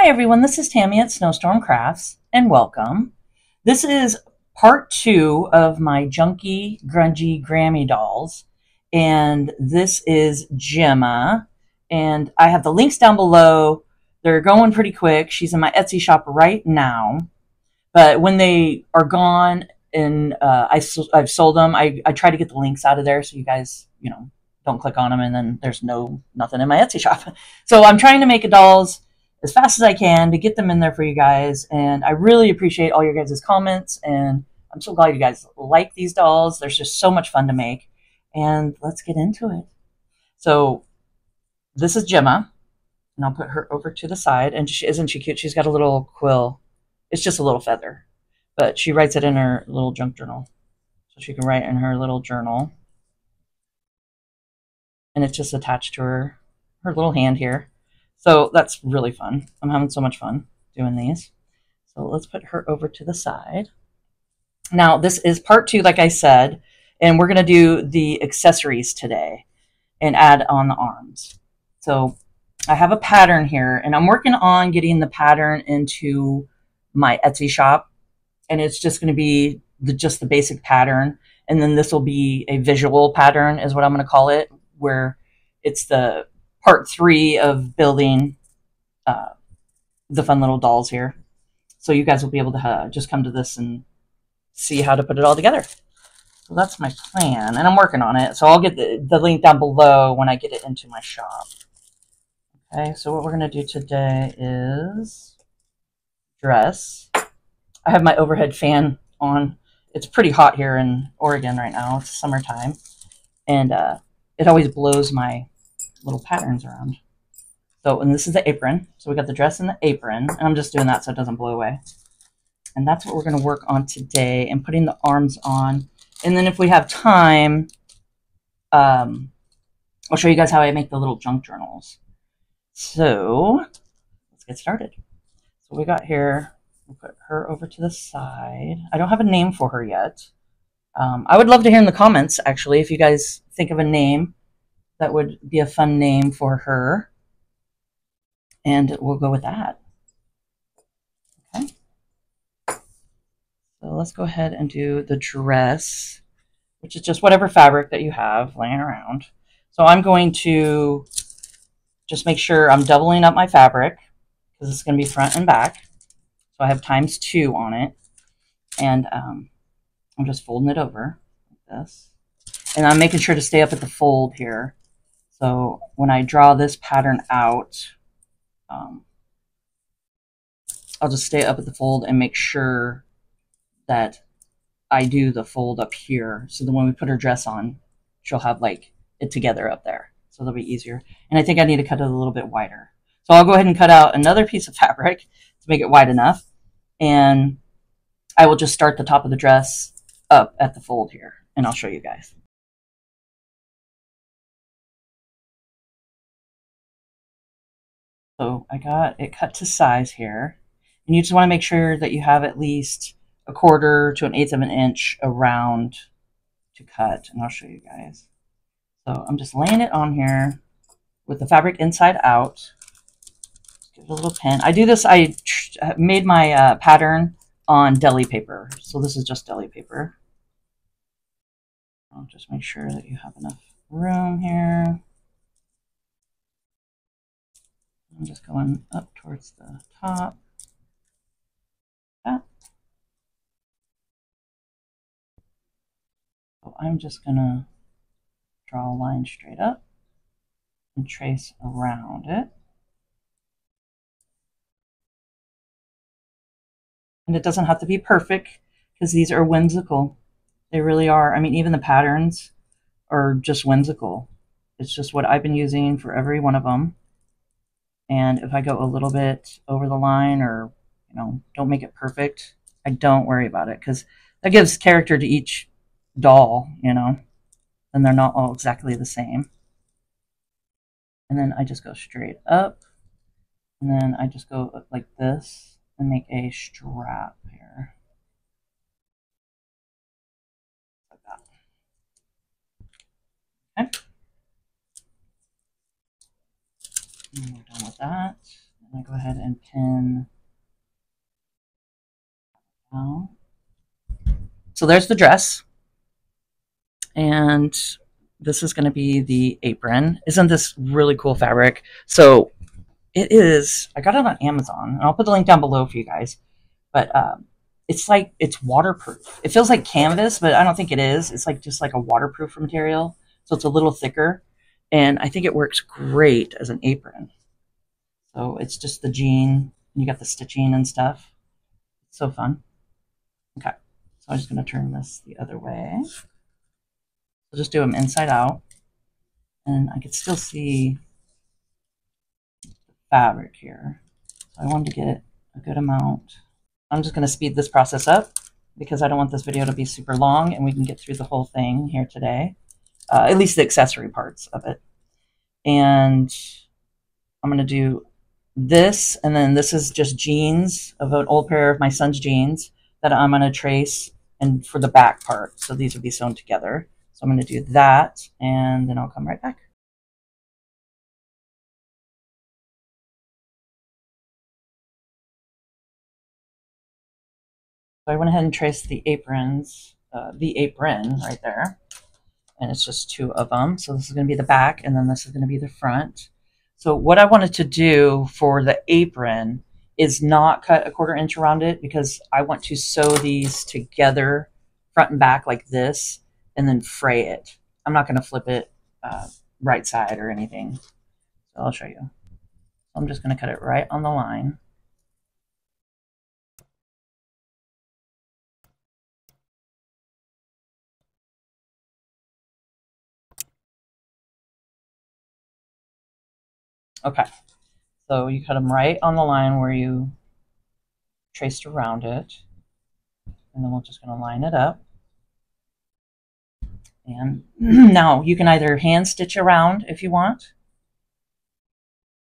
Hi everyone, this is Tammy at Snowstorm Crafts, and welcome. This is part 2 of my Junky Grungy Grammy Dolls, and this is Gemma, and I have the links down below. They're going pretty quick. She's in my Etsy shop right now, but when they are gone and I've sold them, I try to get the links out of there so you guys, don't click on them and then there's nothing in my Etsy shop. So I'm trying to make dolls as fast as I can to get them in there for you guys. And I really appreciate all your guys' comments. And I'm so glad you guys like these dolls. They're just so much fun to make. And let's get into it. So this is Gemma. And I'll put her over to the side. And isn't she cute? She's got a little quill. It's just a little feather. But she writes it in her little junk journal. So she can write in her little journal. And it's just attached to her little hand here. So that's really fun. I'm having so much fun doing these. So let's put her over to the side. Now this is part 2, like I said, and we're going to do the accessories today and add on the arms. So I have a pattern here, and I'm working on getting the pattern into my Etsy shop, and it's just going to be just the basic pattern, and then this will be a visual pattern is what I'm going to call it, where it's the part 3 of building the fun little dolls here. So you guys will be able to just come to this and see how to put it all together. So that's my plan, and I'm working on it. So I'll get the link down below when I get it into my shop. Okay, so what we're going to do today is dress. I have my overhead fan on. It's pretty hot here in Oregon right now. It's summertime, and it always blows my little patterns around. So, and this is the apron. So we got the dress and the apron, and I'm just doing that so it doesn't blow away. And that's what we're going to work on today, and putting the arms on. And then if we have time, I'll show you guys how I make the little junk journals. So let's get started. So we got here, we'll put her over to the side. I don't have a name for her yet. I would love to hear in the comments, actually, if you guys think of a name that would be a fun name for her. And we'll go with that. Okay. So let's go ahead and do the dress, which is just whatever fabric that you have laying around. So I'm going to just make sure I'm doubling up my fabric because it's going to be front and back. So I have ×2 on it. And I'm just folding it over like this. And I'm making sure to stay up at the fold here. So when I draw this pattern out, I'll just stay up at the fold and make sure that I do the fold up here. So that when we put her dress on, she'll have like it together up there. So it'll be easier. And I think I need to cut it a little bit wider. So I'll go ahead and cut out another piece of fabric to make it wide enough. And I will just start the top of the dress up at the fold here. And I'll show you guys. So I got it cut to size here. And you just want to make sure that you have at least 1/4 to 1/8 of an inch around to cut. And I'll show you guys. So I'm just laying it on here with the fabric inside out. Give it a little pin. I do this, I made my pattern on deli paper. So this is just deli paper. I'll just make sure that you have enough room here. I'm just going up towards the top. So I'm just going to draw a line straight up and trace around it. And it doesn't have to be perfect because these are whimsical. They really are. I mean, even the patterns are just whimsical. It's just what I've been using for every one of them. And if I go a little bit over the line or, don't make it perfect, I don't worry about it because that gives character to each doll, and they're not all exactly the same. And then I just go straight up, and then I just go like this and make a strap here. Like that. Okay. And we're done with that. I'm going to go ahead and pin down. So there's the dress. And this is going to be the apron. Isn't this really cool fabric? So it is, I got it on Amazon, and I'll put the link down below for you guys. But it's like, it's waterproof. It feels like canvas, but I don't think it is. It's like just like a waterproof material. So it's a little thicker. And I think it works great as an apron. So it's just the jean, and you got the stitching and stuff. It's so fun. Okay, so I'm just going to turn this the other way. I'll just do them inside out. And I could still see the fabric here. So I wanted to get a good amount. I'm just going to speed this process up because I don't want this video to be super long, and we can get through the whole thing here today, at least the accessory parts of it. And I'm going to do this, and then this is just jeans of an old pair of my son's jeans that I'm going to trace and for the back part. So these would be sewn together. So I'm going to do that, and then I'll come right back. So I went ahead and traced the aprons, the apron right there. And it's just two of them. So this is going to be the back, and then this is going to be the front. So what I wanted to do for the apron is not cut a 1/4 inch around it, because I want to sew these together front and back like this, and then fray it. I'm not going to flip it right side or anything. So I'll show you. I'm just going to cut it right on the line. Okay, so you cut them right on the line where you traced around it, and then we're just going to line it up. And now you can either hand stitch around if you want,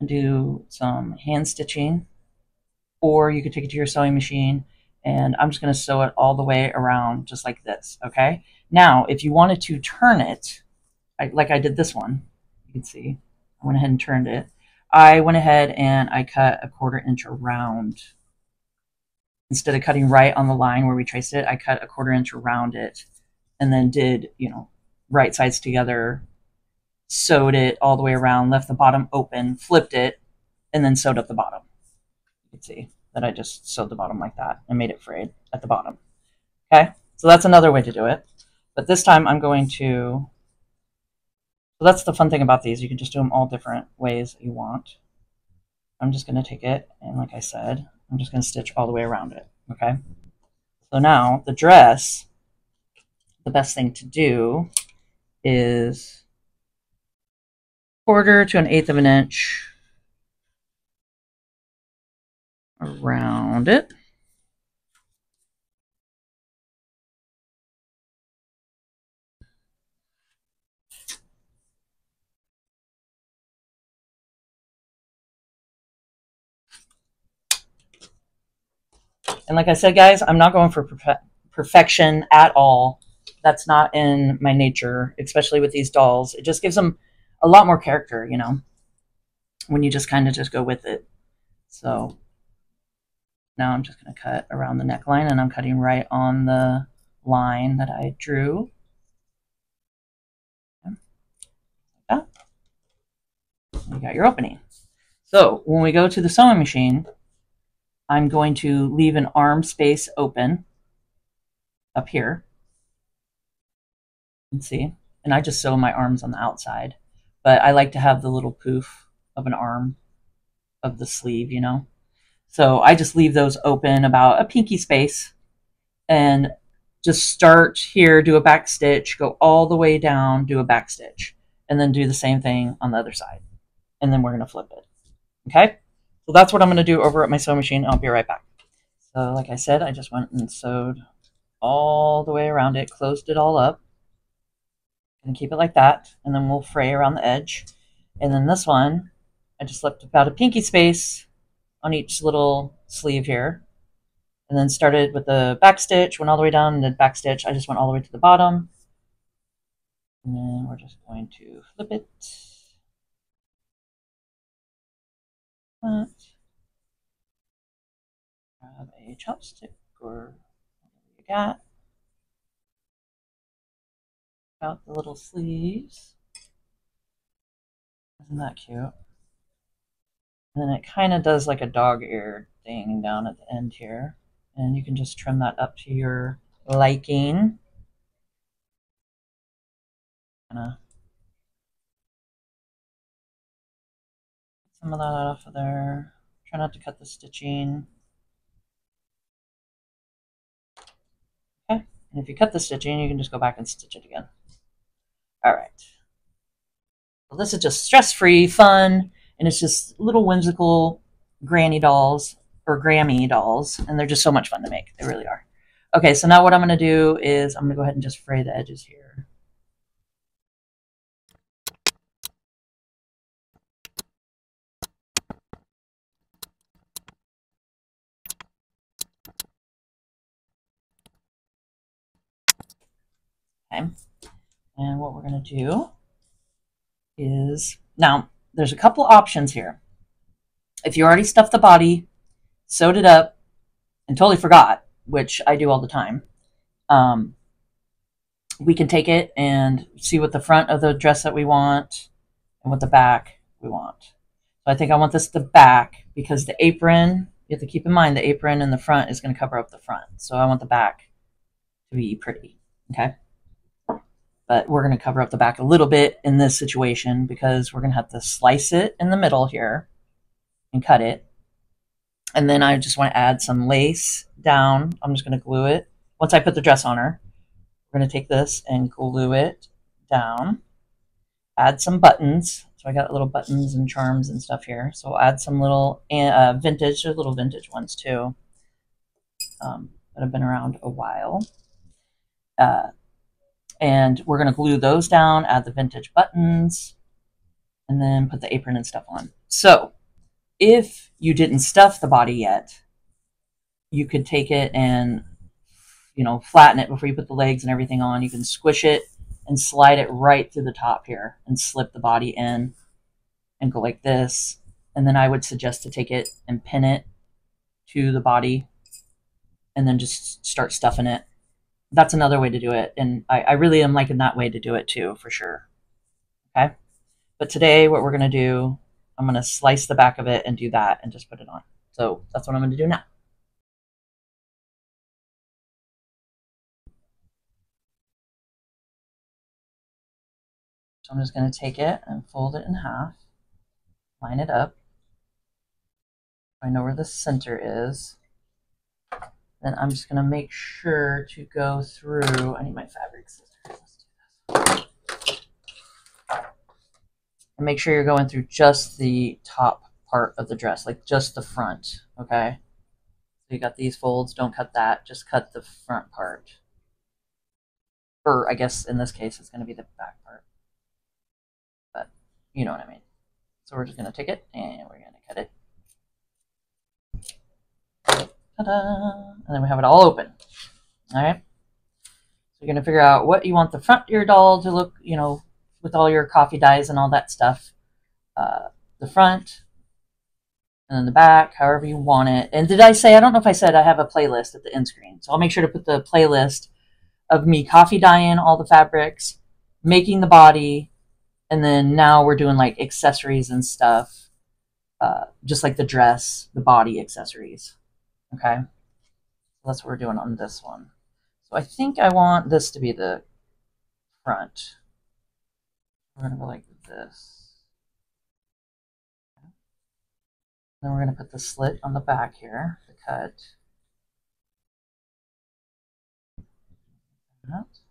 and do some hand stitching, or you could take it to your sewing machine, and I'm just going to sew it all the way around just like this. Okay, now if you wanted to turn it, like I did this one, you can see I went ahead and turned it. I went ahead and I cut a 1/4 inch around. Instead of cutting right on the line where we traced it, I cut a 1/4 inch around it, and then did, you know, right sides together, sewed it all the way around, left the bottom open, flipped it, and then sewed up the bottom. You can see that I just sewed the bottom like that and made it frayed at the bottom. Okay, so that's another way to do it. But this time I'm going to, so that's the fun thing about these. You can just do them all different ways that you want. I'm just going to take it, and like I said, I'm just going to stitch all the way around it. Okay, so now the dress, the best thing to do is 1/4 to 1/8 of an inch around it. And like I said, guys, I'm not going for perfection at all. That's not in my nature, especially with these dolls. It just gives them a lot more character, you know, when you just kind of just go with it. So now I'm just going to cut around the neckline, and I'm cutting right on the line that I drew. Like that. You got your opening. So when we go to the sewing machine, I'm going to leave an arm space open up here. You can see, and I just sew my arms on the outside, but I like to have the little poof of an arm of the sleeve, you know. So I just leave those open about a pinky space, and just start here, do a back stitch, go all the way down, do a back stitch, and then do the same thing on the other side, and then we're going to flip it. Okay, so that's what I'm going to do over at my sewing machine. I'll be right back. So like I said, I just went and sewed all the way around it, closed it all up, and keep it like that, and then we'll fray around the edge. And then this one, I just left about a pinky space on each little sleeve here, and then started with the back stitch, went all the way down, and then back stitch. I just went all the way to the bottom, and then we're just going to flip it. grab a chopstick or whatever you got. Out the little sleeves. Isn't that cute? And then it kind of does like a dog ear thing down at the end here. And you can just trim that up to your liking. Kinda get some of that off of there. Try not to cut the stitching. Okay, and if you cut the stitching, you can just go back and stitch it again. All right. Well, this is just stress-free, fun, and it's just little whimsical granny dolls or Grammy dolls, and they're just so much fun to make. They really are. Okay, so now what I'm going to do is I'm going to go ahead and just fray the edges here. Okay, and what we're going to do is, now there's a couple options here. If you already stuffed the body, sewed it up, and totally forgot, which I do all the time, we can take it and see what the front of the dress that we want and what the back we want. So I think I want this the back because the apron, you have to keep in mind the apron in the front is going to cover up the front. So I want the back to be pretty, okay? But we're going to cover up the back a little bit in this situation because we're going to have to slice it in the middle here and cut it. And then I just want to add some lace down. I'm just going to glue it. Once I put the dress on her, we're going to take this and glue it down. Add some buttons. So I got little buttons and charms and stuff here. So I'll add some little vintage, or little vintage ones too, that have been around a while. And we're going to glue those down, add the vintage buttons, and then put the apron and stuff on. So if you didn't stuff the body yet, you could take it and, you know, flatten it before you put the legs and everything on. You can squish it and slide it right through the top here and slip the body in and go like this. And then I would suggest to take it and pin it to the body and then just start stuffing it. That's another way to do it. And I really am liking that way to do it too, for sure. Okay. But today what we're going to do, I'm going to slice the back of it and do that and just put it on. So that's what I'm going to do now. So I'm just going to take it and fold it in half, line it up. I know where the center is. Then I'm just going to make sure to go through, I need my fabric scissors. Let's do this. And make sure you're going through just the top part of the dress, like just the front, okay? So you got these folds, don't cut that, just cut the front part. Or I guess in this case it's going to be the back part. But you know what I mean. So we're just going to take it and we're going to cut it. Ta-da! And then we have it all open. All right. So you're going to figure out what you want the front of your doll to look, you know, with all your coffee dyes and all that stuff. The front and then the back, however you want it. And did I say, I don't know if I said I have a playlist at the end screen. So I'll make sure to put the playlist of me coffee dyeing all the fabrics, making the body, and then now we're doing like accessories and stuff, just like the dress, the body accessories. Okay. That's what we're doing on this one. So I think I want this to be the front. We're going to go like this. Then we're going to put the slit on the back here, the cut. Just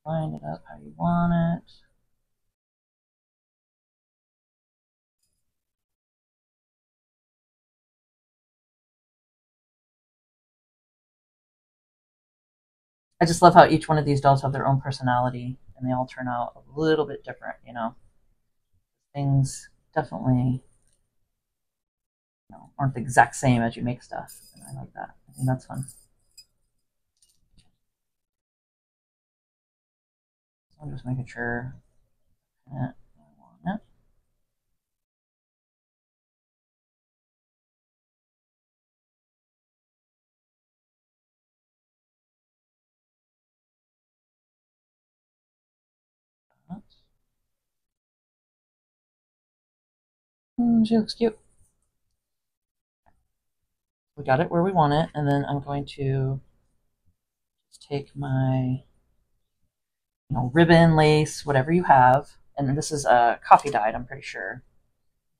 line it up how you want it. I just love how each one of these dolls have their own personality and they all turn out a little bit different, you know. Things definitely, you know, aren't the exact same as you make stuff. And I like that. I think that's fun. So I'm just making sure that I want it. She looks cute. We got it where we want it, and then I'm going to take my ribbon, lace, whatever you have. And then this is coffee dyed, I'm pretty sure.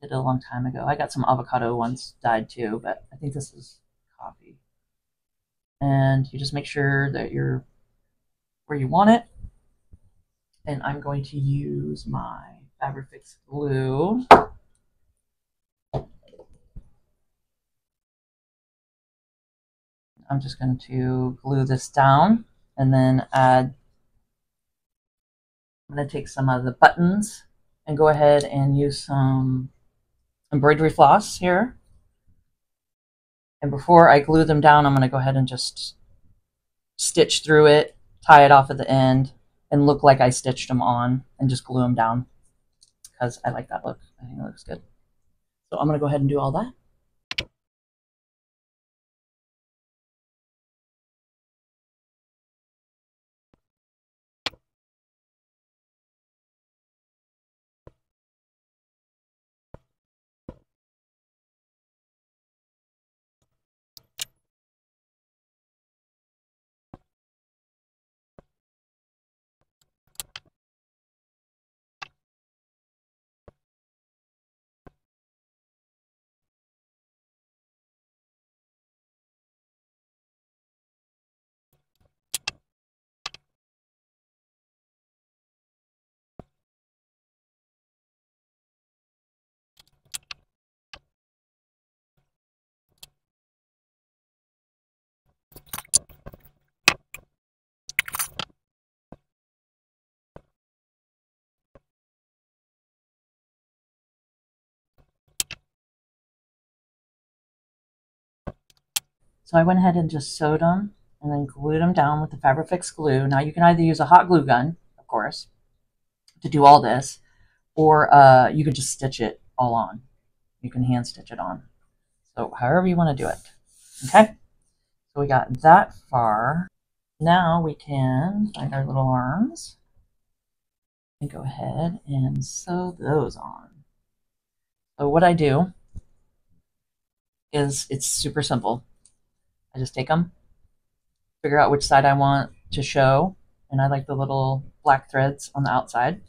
Did it a long time ago. I got some avocado ones dyed too, but I think this is coffee. And you just make sure that you're where you want it. And I'm going to use my Fabrifix glue. I'm just going to glue this down and then add, I'm going to take some of the buttons and go ahead and use some embroidery floss here. And before I glue them down, I'm going to go ahead and just stitch through it, tie it off at the end, and look like I stitched them on, and just glue them down because I like that look. I think it looks good. So I'm going to go ahead and do all that. So I went ahead and just sewed them and then glued them down with the Fabrifix glue. Now you can either use a hot glue gun, of course, to do all this, or you can just stitch it all on. You can hand stitch it on. So however you want to do it. Okay, so we got that far. Now we can find our little arms and go ahead and sew those on. So what I do is it's super simple. I just take them, figure out which side I want to show, and I like the little black threads on the outside.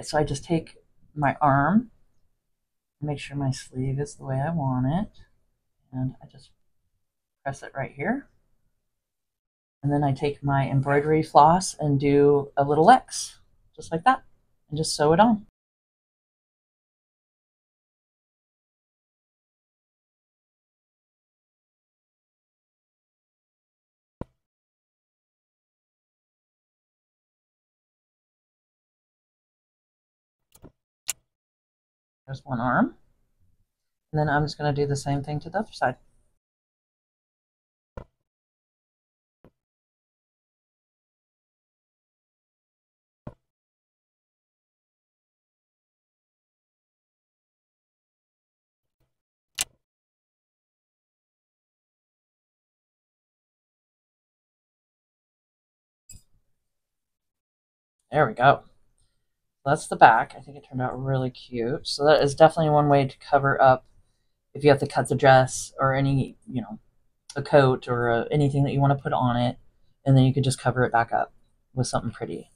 So I just take my arm, make sure my sleeve is the way I want it, and I just press it right here. And then I take my embroidery floss and do a little X, just like that, and just sew it on. There's one arm. And then I'm just going to do the same thing to the other side. There we go. That's the back. I think it turned out really cute. So that is definitely one way to cover up if you have to cut the dress or any, a coat or anything that you want to put on it. And then you could just cover it back up with something pretty.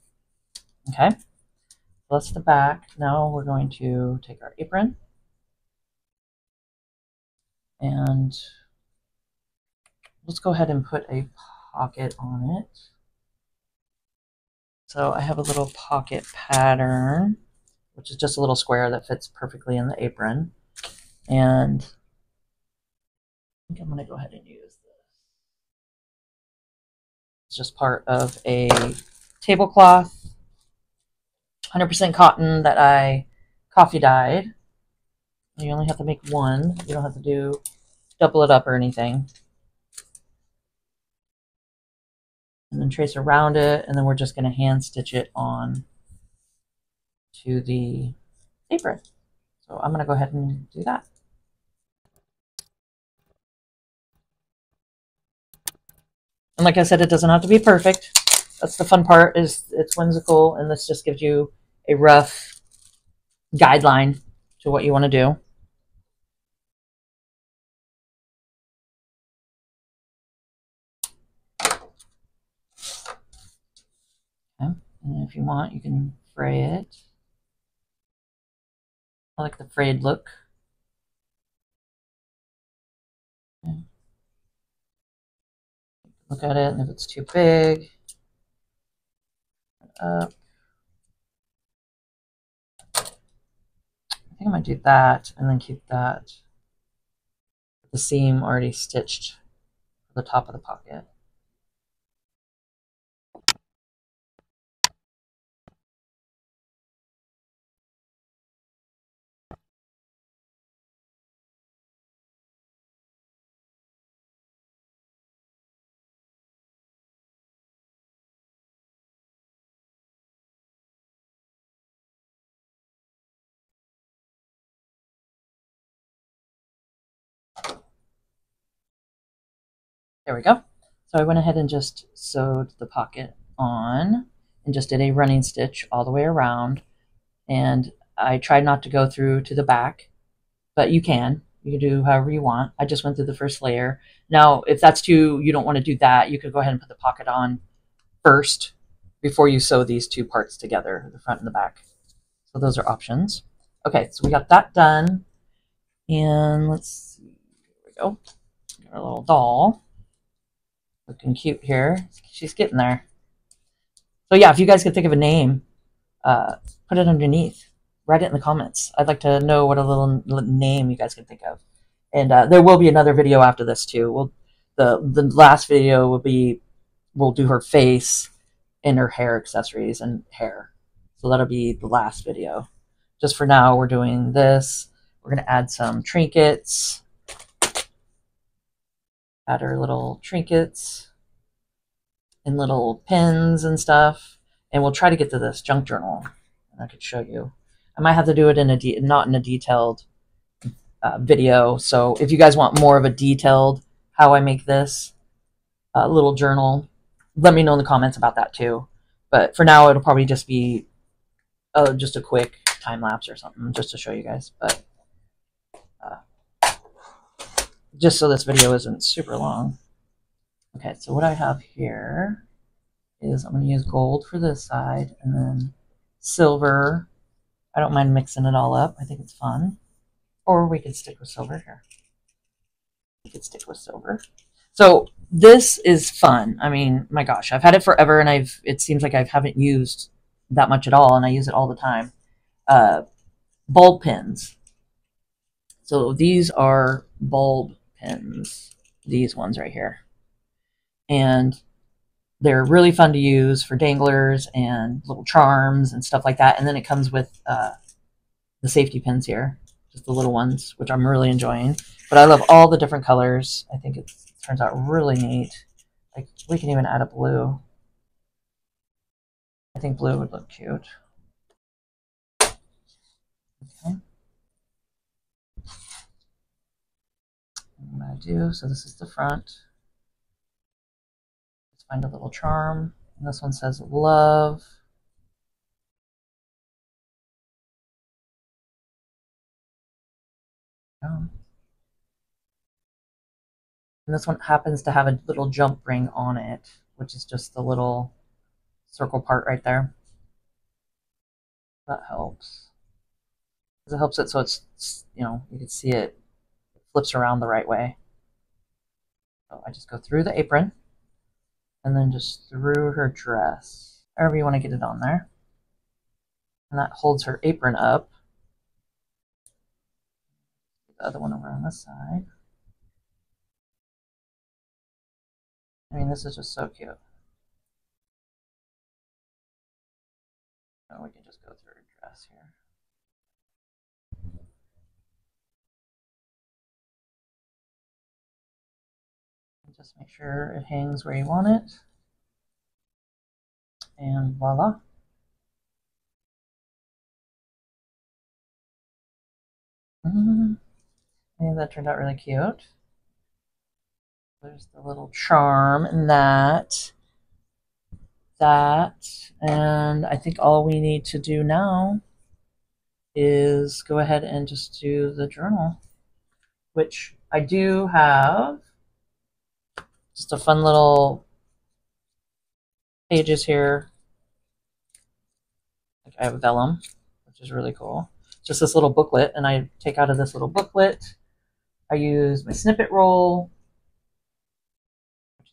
Okay, so that's the back. Now we're going to take our apron and let's go ahead and put a pocket on it. So I have a little pocket pattern, which is just a little square that fits perfectly in the apron. And I think I'm going to go ahead and use this. It's just part of a tablecloth, 100% cotton that I coffee dyed. You only have to make one. You don't have to double it up or anything. And then trace around it, and then we're just going to hand stitch it on to the apron. So I'm going to go ahead and do that. And like I said, it doesn't have to be perfect. That's the fun part, is it's whimsical, and this just gives you a rough guideline to what you want to do. Okay. And if you want, you can fray it. I like the frayed look. Okay. Look at it, and if it's too big, up. I think I might do that and then keep that the seam already stitched for the top of the pocket. There we go. So I went ahead and just sewed the pocket on and just did a running stitch all the way around. And I tried not to go through to the back, but you can. You can do however you want. I just went through the first layer. Now, if that's too, you don't want to do that, you could go ahead and put the pocket on first before you sew these two parts together, the front and the back. So those are options. Okay, so we got that done. And let's see, here we go. Got our little doll. Looking cute here. She's getting there. So yeah, if you guys could think of a name, put it underneath. Write it in the comments. I'd like to know what a little name you guys can think of. And there will be another video after this too. The last video will be, we'll do her face and her hair accessories and hair. So that'll be the last video. Just for now, we're doing this. We're going to add some trinkets. Add her little trinkets and little pins and stuff. And we'll try to get to this junk journal. And I could show you. I might have to do it in a not in a detailed video. So if you guys want more of a detailed how I make this little journal, let me know in the comments about that too. But for now, it'll probably just be just a quick time lapse or something just to show you guys. But just so this video isn't super long. Okay, so what I have here is I'm going to use gold for this side and then silver. I don't mind mixing it all up. I think it's fun. Or we could stick with silver here. We could stick with silver. So this is fun. I mean, my gosh, I've had it forever and it seems like I haven't used that much at all, and I use it all the time. Bulb pins. So these are bulb pins. These ones right here. And they're really fun to use for danglers and little charms and stuff like that. And then it comes with the safety pins here, just the little ones, which I'm really enjoying. But I love all the different colors. I think it turns out really neat. Like, we can even add a blue. I think blue would look cute. Okay. What I do, so this is the front. Let's find a little charm. And this one says love. And this one happens to have a little jump ring on it, which is just the little circle part right there. That helps. Because it helps it so it's, you know, you can see it flips around the right way. So I just go through the apron and then just through her dress, however you want to get it on there. And that holds her apron up. The other one over on this side. I mean, this is just so cute. So we can just go through her dress here. And just make sure it hangs where you want it. And voila. I think that turned out really cute. There's the little charm in that. And I think all we need to do now is go ahead and just do the journal, which I do have just a fun little pages here. Like I have vellum, which is really cool. Just this little booklet, and I take out of this little booklet. I use my snippet roll.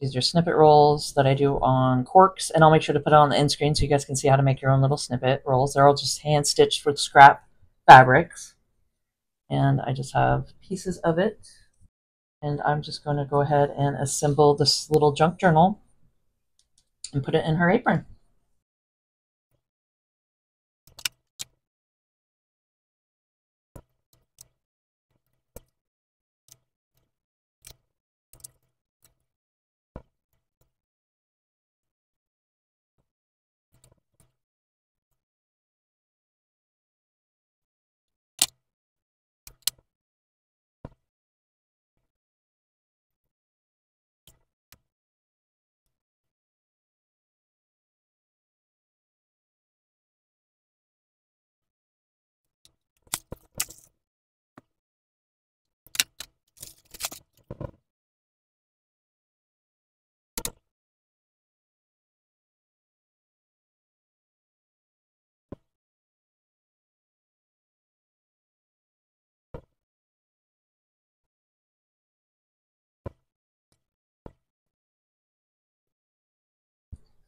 These are snippet rolls that I do on corks, and I'll make sure to put it on the end screen so you guys can see how to make your own little snippet rolls. They're all just hand stitched with scrap fabrics, and I just have pieces of it, and I'm just going to go ahead and assemble this little junk journal and put it in her apron.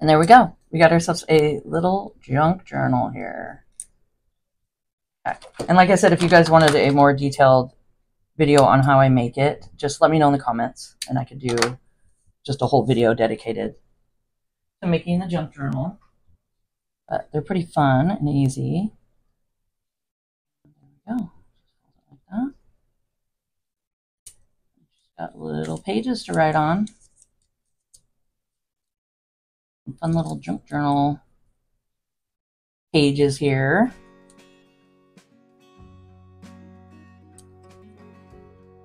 And there we go. We got ourselves a little junk journal here. Okay. And like I said, if you guys wanted a more detailed video on how I make it, just let me know in the comments, and I could do just a whole video dedicated to making the junk journal. But they're pretty fun and easy. There we go. Like that. Just got little pages to write on. Fun little junk journal pages here.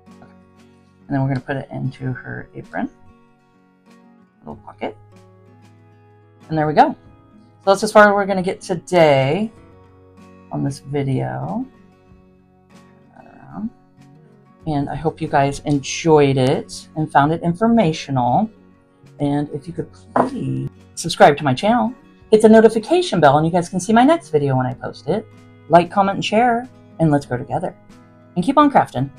Okay. And then we're going to put it into her apron. Little pocket. And there we go. So that's as far as we're going to get today on this video. Turn that around. And I hope you guys enjoyed it and found it informational. And if you could please subscribe to my channel, hit the notification bell, and you guys can see my next video when I post it. Like, comment, and share, and let's grow together. And keep on crafting.